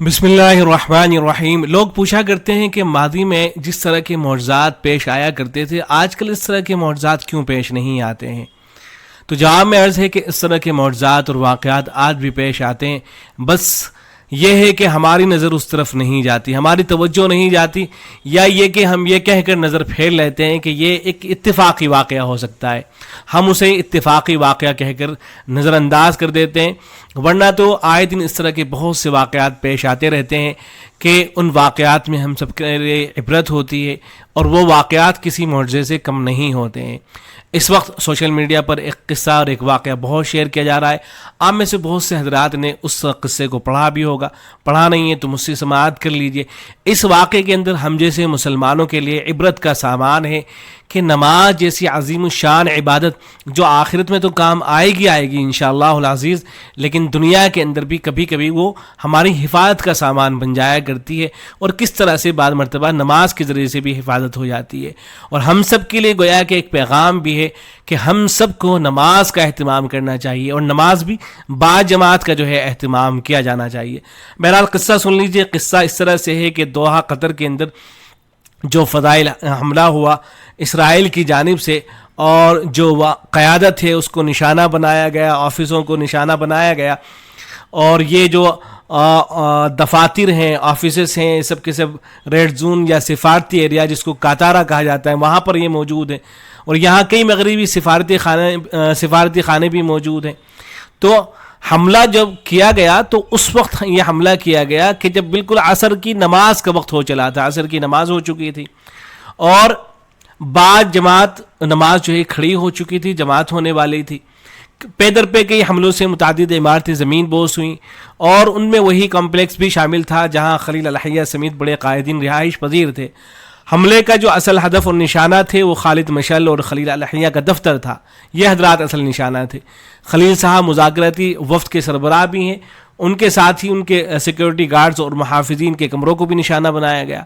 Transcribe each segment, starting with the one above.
بسم اللہ الرحمن الرحیم. لوگ پوچھا کرتے ہیں کہ ماضی میں جس طرح کے معجزات پیش آیا کرتے تھے آج کل اس طرح کے معجزات کیوں پیش نہیں آتے ہیں؟ تو جواب میں عرض ہے کہ اس طرح کے معجزات اور واقعات آج بھی پیش آتے ہیں، بس یہ ہے کہ ہماری نظر اس طرف نہیں جاتی، ہماری توجہ نہیں جاتی، یا یہ کہ ہم یہ کہہ کر نظر پھیر لیتے ہیں کہ یہ ایک اتفاقی واقعہ ہو سکتا ہے، ہم اسے اتفاقی واقعہ کہہ کر نظر انداز کر دیتے ہیں. ورنہ تو آئے دن اس طرح کے بہت سے واقعات پیش آتے رہتے ہیں کہ ان واقعات میں ہم سب کے لیے عبرت ہوتی ہے، اور وہ واقعات کسی معجزے سے کم نہیں ہوتے ہیں. اس وقت سوشل میڈیا پر ایک قصہ اور ایک واقعہ بہت شیئر کیا جا رہا ہے. آپ میں سے بہت سے حضرات نے اس قصے کو پڑھا بھی ہوگا، پڑھا نہیں ہے تو مجھ سے سماعت کر لیجئے. اس واقعے کے اندر ہم جیسے مسلمانوں کے لیے عبرت کا سامان ہے کہ نماز جیسی عظیم الشان عبادت جو آخرت میں تو کام آئے گی انشاءاللہ العزیز، لیکن دنیا کے اندر بھی کبھی کبھی وہ ہماری حفاظت کا سامان بن جایا کرتی ہے، اور کس طرح سے بعض مرتبہ نماز کے ذریعے سے بھی حفاظت ہو جاتی ہے. اور ہم سب کے لیے گویا کہ ایک پیغام بھی ہے کہ ہم سب کو نماز کا اہتمام کرنا چاہیے، اور نماز بھی با جماعت کا جو ہے اہتمام کیا جانا چاہیے. بہرحال قصہ سن لیجئے. قصہ اس طرح سے ہے کہ دوحہ قطر کے اندر جو فضائل حملہ ہوا اسرائیل کی جانب سے، اور جو قیادت ہے اس کو نشانہ بنایا گیا، آفسوں کو نشانہ بنایا گیا، اور یہ جو دفاتر ہیں، آفیسز ہیں، سب کے سب ریڈ زون یا سفارتی ایریا جس کو کاتارا کہا جاتا ہے، وہاں پر یہ موجود ہیں، اور یہاں کئی مغربی سفارتی خانے بھی موجود ہیں. تو حملہ جب کیا گیا تو اس وقت یہ حملہ کیا گیا کہ جب بالکل عصر کی نماز کا وقت ہو چلا تھا، عصر کی نماز ہو چکی تھی، اور بعد جماعت نماز جو ہے کھڑی ہو چکی تھی، جماعت ہونے والی تھی. پے در پہ کئی حملوں سے متعدد عمارتیں زمین بوس ہوئیں، اور ان میں وہی کمپلیکس بھی شامل تھا جہاں خلیل الحیہ سمیت بڑے قائدین رہائش پذیر تھے. حملے کا جو اصل ہدف اور نشانہ تھے وہ خالد مشعل اور خلیل الحیہ کا دفتر تھا. یہ حضرات اصل نشانہ تھے. خلیل صاحب مذاکراتی وفد کے سربراہ بھی ہیں، ان کے ساتھ ہی ان کے سیکیورٹی گارڈز اور محافظین کے کمروں کو بھی نشانہ بنایا گیا.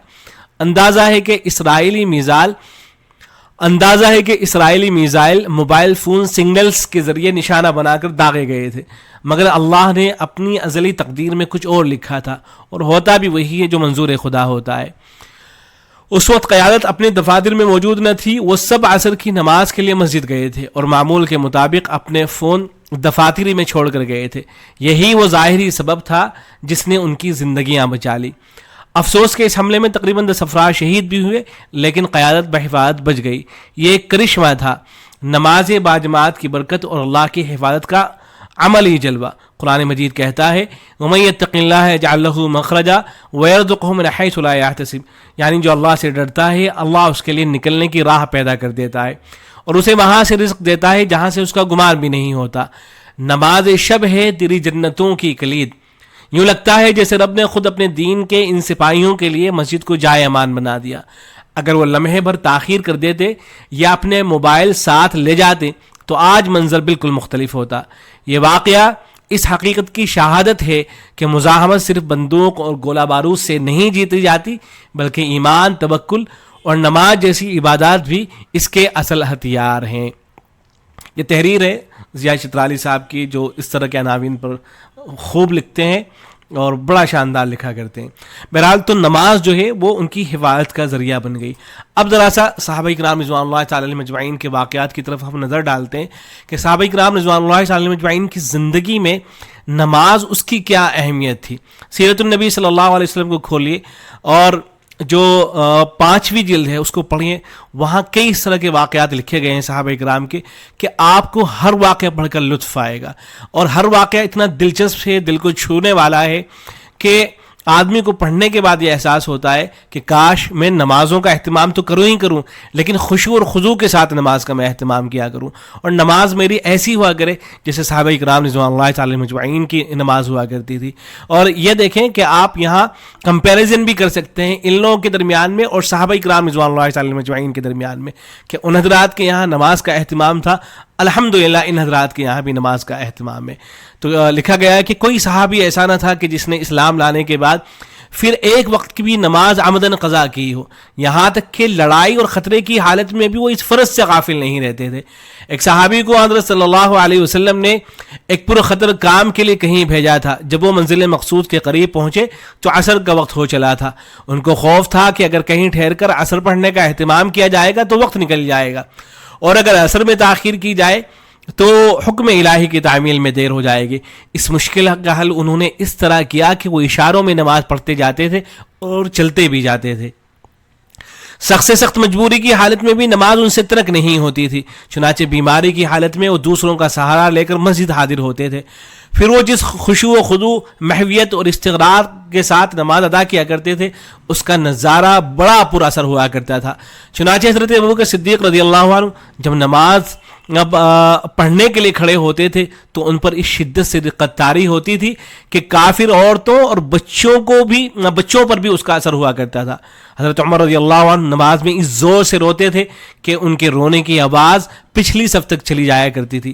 اندازہ ہے کہ اسرائیلی میزائل موبائل فون سگنلز کے ذریعے نشانہ بنا کر داغے گئے تھے، مگر اللہ نے اپنی ازلی تقدیر میں کچھ اور لکھا تھا، اور ہوتا بھی وہی ہے جو منظور خدا ہوتا ہے. اس وقت قیادت اپنے دفاتر میں موجود نہ تھی، وہ سب عصر کی نماز کے لیے مسجد گئے تھے، اور معمول کے مطابق اپنے فون دفاتری میں چھوڑ کر گئے تھے. یہی وہ ظاہری سبب تھا جس نے ان کی زندگیاں بچا لی. افسوس کہ اس حملے میں تقریباً 10 افراد شہید بھی ہوئے، لیکن قیادت بحفاظت بچ گئی. یہ ایک کرشمہ تھا، نماز باجماعت کی برکت اور اللہ کی حفاظت کا عملی جلوہ. قرآن مجید کہتا ہے وَمَن يَتَّقِ اللَّهَ يَجْعَل لَّهُ مَخْرَجًا وَيَرْزُقْهُ مِنْ حَيْثُ لَا يَحْتَسِبُ، یعنی جو اللہ سے ڈرتا ہے اللہ اس کے لیے نکلنے کی راہ پیدا کر دیتا ہے، اور اسے وہاں سے رزق دیتا ہے جہاں سے اس کا گمان بھی نہیں ہوتا. نماز شب ہے تیری جنتوں کی کلید. یوں لگتا ہے جیسے رب نے خود اپنے دین کے ان سپاہیوں کے لیے مسجد کو جائے امان بنا دیا. اگر وہ لمحے بھر تاخیر کر دیتے یا اپنے موبائل ساتھ لے جاتے تو آج منظر بالکل مختلف ہوتا. یہ واقعہ اس حقیقت کی شہادت ہے کہ مزاحمت صرف بندوق اور گولہ بارود سے نہیں جیتی جاتی، بلکہ ایمان، توکل اور نماز جیسی عبادات بھی اس کے اصل ہتھیار ہیں. یہ تحریر ہے ضیاء چترالی صاحب کی، جو اس طرح کے عناوین پر خوب لکھتے ہیں اور بڑا شاندار لکھا کرتے ہیں. بہرحال تو نماز جو ہے وہ ان کی حفاظت کا ذریعہ بن گئی. اب ذرا سا صحابہ کرام رضوان اللہ تعالی علیہم اجمعین کے واقعات کی طرف ہم نظر ڈالتے ہیں کہ صحابہ کرام رضوان اللہ تعالی علیہم اجمعین کی زندگی میں نماز اس کی کیا اہمیت تھی. سیرت النبی صلی اللہ علیہ وسلم کو کھولیے اور جو 5ویں جلد ہے اس کو پڑھیے. وہاں کئی اس طرح کے واقعات لکھے گئے ہیں صحابہ کرام کے کہ آپ کو ہر واقعہ پڑھ کر لطف آئے گا، اور ہر واقعہ اتنا دلچسپ ہے، دل کو چھونے والا ہے کہ آدمی کو پڑھنے کے بعد یہ احساس ہوتا ہے کہ کاش میں نمازوں کا اہتمام تو کروں لیکن خشوع اور خضوع کے ساتھ نماز کا میں اہتمام کیا کروں، اور نماز میری ایسی ہوا کرے جیسے صحابہ کرام رضوان اللہ تعالی مجمعین کی نماز ہوا کرتی تھی. اور یہ دیکھیں کہ آپ یہاں کمپیریزن بھی کر سکتے ہیں ان لوگوں کے درمیان میں اور صحابہ کرام رضوان اللہ تعالی مجمعین کے درمیان میں کہ ان حضرات کے یہاں نماز کا اہتمام تھا، الحمدللہ ان حضرات کے یہاں بھی نماز کا اہتمام ہے. تو لکھا گیا ہے کہ کوئی صحابی ایسا نہ تھا کہ جس نے اسلام لانے کے بعد پھر ایک وقت کی بھی نماز عمدن قضا کی ہو، یہاں تک کہ لڑائی اور خطرے کی حالت میں بھی وہ اس فرض سے غافل نہیں رہتے تھے۔ ایک صحابی کو حضرت صلی اللہ علیہ وسلم نے ایک پرخطر کام کے لیے کہیں بھیجا تھا۔ جب وہ منزل مقصود کے قریب پہنچے تو عصر کا وقت ہو چلا تھا۔ ان کو خوف تھا کہ اگر کہیں ٹھہر کر عصر پڑھنے کا اہتمام کیا جائے گا تو وقت نکل جائے گا، اور اگر عصر میں تاخیر کی جائے تو حکم الہی کی تعمیل میں دیر ہو جائے گی۔ اس مشکل کا حل انہوں نے اس طرح کیا کہ وہ اشاروں میں نماز پڑھتے جاتے تھے اور چلتے بھی جاتے تھے۔ سخت سے سخت مجبوری کی حالت میں بھی نماز ان سے ترک نہیں ہوتی تھی، چنانچہ بیماری کی حالت میں وہ دوسروں کا سہارا لے کر مسجد حاضر ہوتے تھے۔ پھر وہ جس خشوع و خضوع، محویت اور استقرار کے ساتھ نماز ادا کیا کرتے تھے اس کا نظارہ بڑا پر اثر ہوا کرتا تھا۔ چنانچہ حضرت ابوبکر صدیق رضی اللہ عنہ جب نماز پڑھنے کے لیے کھڑے ہوتے تھے تو ان پر اس شدت سے دقت طاری ہوتی تھی کہ کافر عورتوں اور بچوں پر بھی اس کا اثر ہوا کرتا تھا۔ حضرت عمر رضی اللہ عنہ نماز میں اس زور سے روتے تھے کہ ان کے رونے کی آواز پچھلی صف تک چلی جایا کرتی تھی۔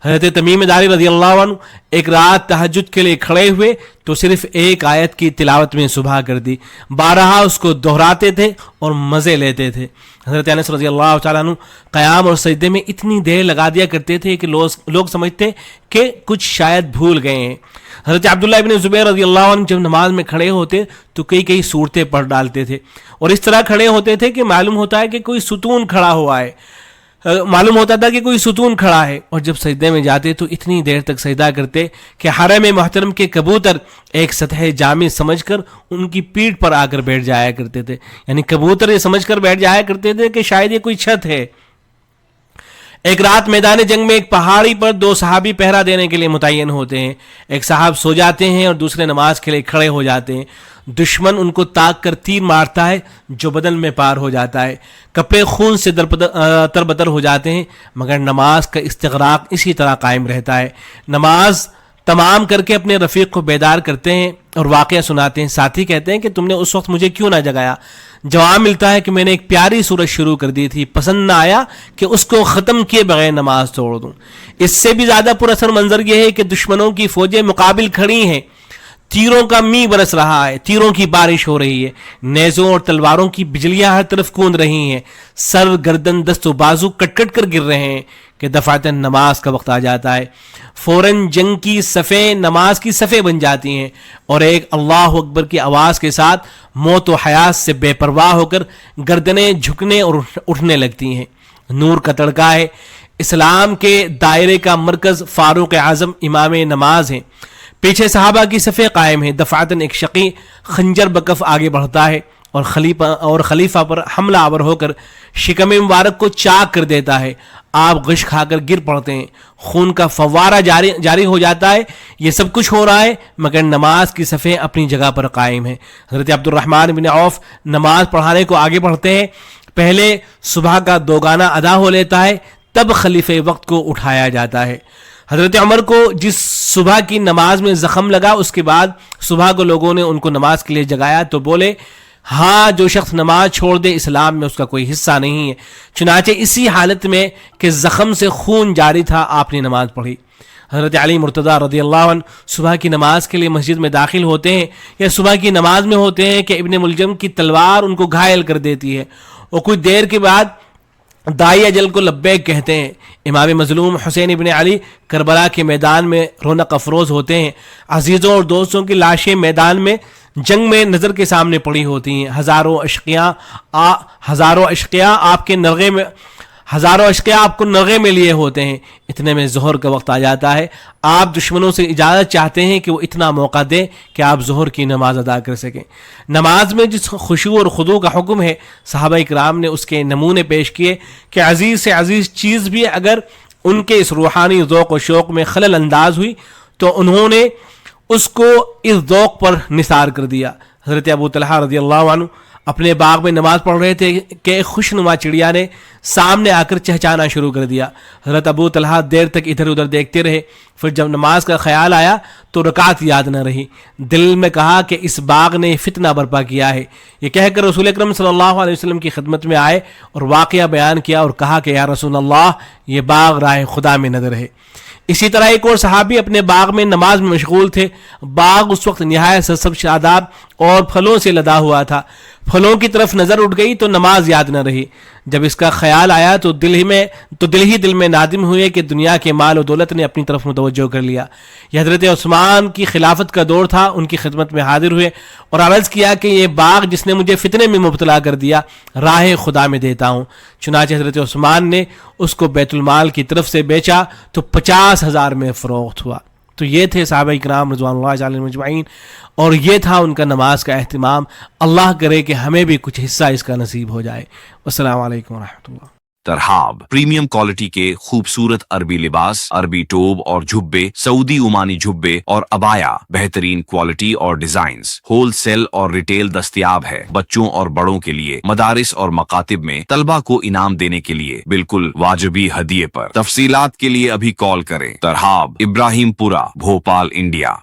حضرت تمیم داری رضی اللہ عنہ ایک رات تہجد کے لیے کھڑے ہوئے تو صرف ایک آیت کی تلاوت میں صبح کر دی، بارہا اس کو دہراتے تھے اور مزے لیتے تھے۔ حضرت انس رضی اللہ تعالیٰ عنہ قیام اور سجدے میں اتنی دیر لگا دیا کرتے تھے کہ لوگ سمجھتے کہ کچھ شاید بھول گئے ہیں۔ حضرت عبداللہ ابن زبیر رضی اللہ عنہ جب نماز میں کھڑے ہوتے تو کئی صورتیں پڑھ ڈالتے تھے اور اس طرح کھڑے ہوتے تھے کہ معلوم ہوتا ہے کہ کوئی ستون کھڑا ہوا ہے، معلوم ہوتا تھا کہ کوئی ستون کھڑا ہے، اور جب سجدے میں جاتے تو اتنی دیر تک سجدہ کرتے کہ حرم محترم کے کبوتر ایک سطح جامع سمجھ کر ان کی پیٹھ پر آ کر بیٹھ جایا کرتے تھے، یعنی کبوتر یہ سمجھ کر بیٹھ جایا کرتے تھے کہ شاید یہ کوئی چھت ہے۔ ایک رات میدان جنگ میں ایک پہاڑی پر دو صحابی پہرا دینے کے لیے متعین ہوتے ہیں۔ ایک صاحب سو جاتے ہیں اور دوسرے نماز کے لیے کھڑے ہو جاتے ہیں۔ دشمن ان کو تاک کر تیر مارتا ہے جو بدن میں پار ہو جاتا ہے، کپڑے خون سے تربتر ہو جاتے ہیں، مگر نماز کا استغراق اسی طرح قائم رہتا ہے۔ نماز تمام کر کے اپنے رفیق کو بیدار کرتے ہیں اور واقعہ سناتے ہیں۔ ساتھی کہتے ہیں کہ تم نے اس وقت مجھے کیوں نہ جگایا؟ جواب ملتا ہے کہ میں نے ایک پیاری سورت شروع کر دی تھی، پسند نہ آیا کہ اس کو ختم کیے بغیر نماز توڑ دوں۔ اس سے بھی زیادہ پر اثر منظر یہ ہے کہ دشمنوں کی فوجیں مقابل کھڑی ہیں، تیروں کا می برس رہا ہے، تیروں کی بارش ہو رہی ہے، نیزوں اور تلواروں کی بجلیاں ہر طرف کوند رہی ہیں، سر گردن دست و بازو کٹ کٹ کر گر رہے ہیں کہ دفعتاً نماز کا وقت آ جاتا ہے۔ فوراً جنگ کی صفیں نماز کی صفیں بن جاتی ہیں اور ایک اللہ اکبر کی آواز کے ساتھ موت و حیات سے بے پرواہ ہو کر گردنیں جھکنے اور اٹھنے لگتی ہیں۔ نور کا تڑکا ہے۔ اسلام کے دائرے کا مرکز فاروق اعظم امام نماز ہیں، پیچھے صحابہ کی صفیں قائم ہیں۔ دفعتاً ایک شقی خنجر بکف آگے بڑھتا ہے اور خلیفہ پر حملہ آور ہو کر شکم مبارک کو چاک کر دیتا ہے۔ آپ غش کھا کر گر پڑتے ہیں، خون کا فوارہ جاری ہو جاتا ہے۔ یہ سب کچھ ہو رہا ہے مگر نماز کی صفیں اپنی جگہ پر قائم ہیں۔ حضرت عبد الرحمن بن عوف نماز پڑھانے کو آگے بڑھتے ہیں۔ پہلے صبح کا دوگانہ ادا ہو لیتا ہے، تب خلیفہ وقت کو اٹھایا جاتا ہے۔ حضرت عمر کو جس صبح کی نماز میں زخم لگا، اس کے بعد صبح کو لوگوں نے ان کو نماز کے لیے جگایا تو بولے، ہاں جو شخص نماز چھوڑ دے اسلام میں اس کا کوئی حصہ نہیں ہے۔ چنانچہ اسی حالت میں کہ زخم سے خون جاری تھا آپ نے نماز پڑھی۔ حضرت علی مرتضیٰ رضی اللہ عنہ صبح کی نماز کے لیے مسجد میں داخل ہوتے ہیں یا صبح کی نماز میں ہوتے ہیں کہ ابن ملجم کی تلوار ان کو گھائل کر دیتی ہے اور کچھ دیر کے بعد دائی اجل کو لبیک کہتے ہیں۔ امام مظلوم حسین ابن علی کربلا کے میدان میں رونق افروز ہوتے ہیں۔ عزیزوں اور دوستوں کی لاشیں میدان میں جنگ میں نظر کے سامنے پڑی ہوتی ہیں۔ ہزاروں اشقیاء آپ کو نرغے میں لیے ہوتے ہیں۔ اتنے میں ظہر کا وقت آ جاتا ہے۔ آپ دشمنوں سے اجازت چاہتے ہیں کہ وہ اتنا موقع دیں کہ آپ ظہر کی نماز ادا کر سکیں۔ نماز میں جس خشوع اور خضوع کا حکم ہے، صحابہ اکرام نے اس کے نمونے پیش کیے کہ عزیز سے عزیز چیز بھی اگر ان کے اس روحانی ذوق و شوق میں خلل انداز ہوئی تو انہوں نے اس کو اس ذوق پر نثار کر دیا۔ حضرت ابو طلحہ رضی اللہ عنہ اپنے باغ میں نماز پڑھ رہے تھے کہ ایک خوش نما چڑیا نے سامنے آ کر چہچانا شروع کر دیا۔ حضرت ابو طلحہ دیر تک ادھر ادھر دیکھتے رہے، پھر جب نماز کا خیال آیا تو رکعت یاد نہ رہی۔ دل میں کہا کہ اس باغ نے فتنہ برپا کیا ہے۔ یہ کہہ کر رسول اکرم صلی اللہ علیہ وسلم کی خدمت میں آئے اور واقعہ بیان کیا اور کہا کہ یا رسول اللہ، یہ باغ راہ خدا میں نظر ہے، اسی طرح ایک اور صحابی اپنے باغ میں نماز میں مشغول تھے. باغ اس وقت نہایت سرسبز شاداب اور پھلوں سے لدا ہوا تھا. پھلوں کی طرف نظر اٹھ گئی تو نماز یاد نہ رہی. جب اس کا خیال آیا تو دل میں نادم ہوئے کہ دنیا کے مال و دولت نے اپنی طرف متوجہ کر لیا. یہ حضرت عثمان کی خلافت کا دور تھا. ان کی خدمت میں حاضر ہوئے اور عرض کیا کہ یہ باغ جس نے مجھے فتنے میں مبتلا کر دیا راہ خدا میں دیتا ہوں. چنانچہ حضرت عثمان نے اس کو بیت المال کی طرف سے بیچا تو 50,000 میں فروخت ہوا. تو یہ تھے صحابہ کرام رضوان اللہ علیہم اجمعین، اور یہ تھا ان کا نماز کا اہتمام. اللہ کرے کہ ہمیں بھی کچھ حصہ اس کا نصیب ہو جائے. السلام علیکم ورحمۃ اللہ. ترحاب پریمیم کوالٹی کے خوبصورت عربی لباس، عربی ٹوب اور جھبے، سعودی عمانی جھبے اور عبایا، بہترین کوالٹی اور ڈیزائنز، ہول سیل اور ریٹیل دستیاب ہے. بچوں اور بڑوں کے لیے مدارس اور مکاتب میں طلبہ کو انعام دینے کے لیے بالکل واجبی ہدیے پر. تفصیلات کے لیے ابھی کال کریں. ترحاب، ابراہیم پورہ، بھوپال، انڈیا.